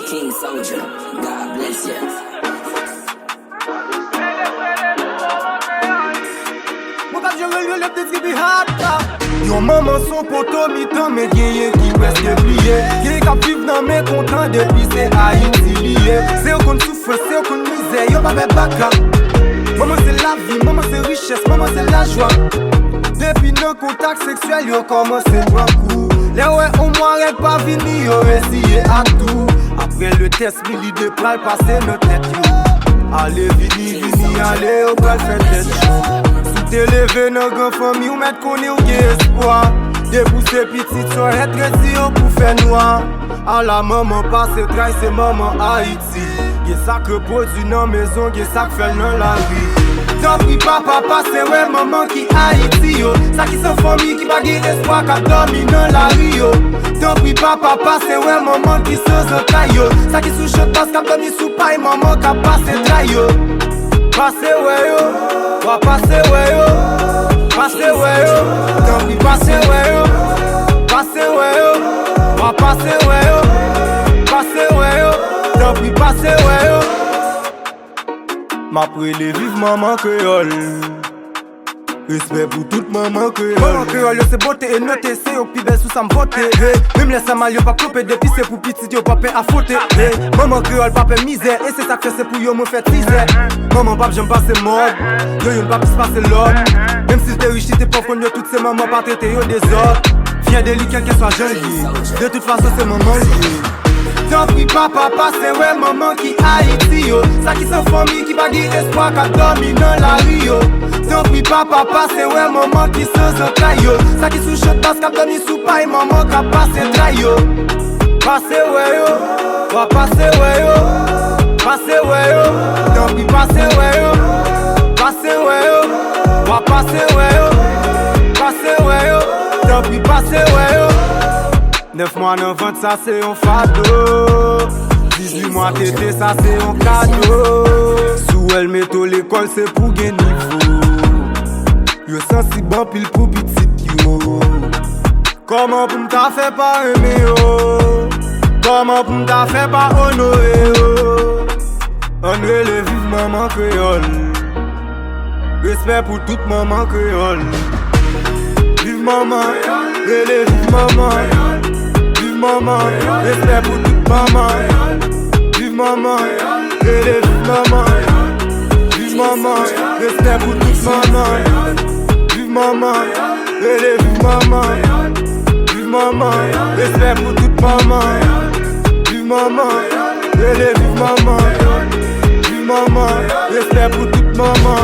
King Soldier, God bless you. Yon maman son poto mi-temps, mais gen qui presque plié. Gen kap viv nan men kontan depuis c'est Haïti lié. C'est yon kon souffre, c'est yon kon misère, yon pa be baka. Maman c'est la vie, maman c'est richesse, maman c'est la joie. Depuis nan contact sexuel, yon commence prend coup. Les ouais au moins règle pas vini, yon essayé à tout. Après le test, mili de pral passer notre tête yo. Allez vini, allez au pral fait tête chaud. T'es levé dans grand famille ou mettre connaît ou gen espoir. Dépousser petit sur être résilient pour faire noir. À la maman passe trail c'est maman Haïti. Y'a ça que produit dans maison, y'a ça que fait dans la vie. Tant pis papa passe ouais maman qui Haïti yo. Ça qui sont famille qui pas gen espoir qu'a dormi dans la rio. Tant pis papa passe ouais maman qui se zotay yo. Ça qui sous chute passe qu'a dormi sous paille maman qu'a passé trail yo. Passez ouais yo, va passer ouais yo, passez ouais yo, tant pis passez ouais yo, passez ouais yo, va passer ouais yo, passez ouais yo, tant pis passez ouais yo. M'a prélé vive maman créole. Respect pour toute maman créole. Maman créole, c'est beauté et noté, c'est au plus belle sous sa m'vote. Même les mal yo pas clopé depuis c'est pour petit yo pas peine à faute. Maman créole pas peine misère et c'est ça que c'est pour yo me fait triser. Maman pap j'aime passer mode, yo yon pas plus passer l'autre. Même si t'es riche, t'es pauvre, yo toutes ces mamans pas traiter yo des autres. Viens de lui quelqu'un soit jeune de toute façon c'est maman lié. Tant pis papa passe ouais maman qui Haïti yo. Ça qui sont famille qui pas gen espoir qu'a dormi dans la rio. Tant pis papa passe ouais maman qui se zotay yo. Ça qui sous chute passe qu'a dormi sous paille maman qu'a passé trail yo. Passez ouais yo, va passer ouais yo, passez ouais yo, tant pis passez ouais yo, passez ouais yo, va passer ouais yo, passez ouais yo, tant pis passez ouais yo. 9 mois 9 ans ça c'est un fado. 18 mois tété ça c'est un cadeau. Sous elle métaux l'école c'est pour gagner niveau. Yo sensi bon pile pour petit yo. Comment pour m'ta fait pas aimer yo? Comment pour m'ta fait pas honorer yo? Honorer le vive maman créole. Respect pour toute maman créole. Vive maman, relève vive maman. Vive maman, respect pour toute maman. Vive maman, relève vive maman. Vive maman, respect pour toute maman. Vive maman, relève vive maman. Vive maman, respect pour toute maman. Vive maman, relève vive maman. Vive maman, respect pour toute maman.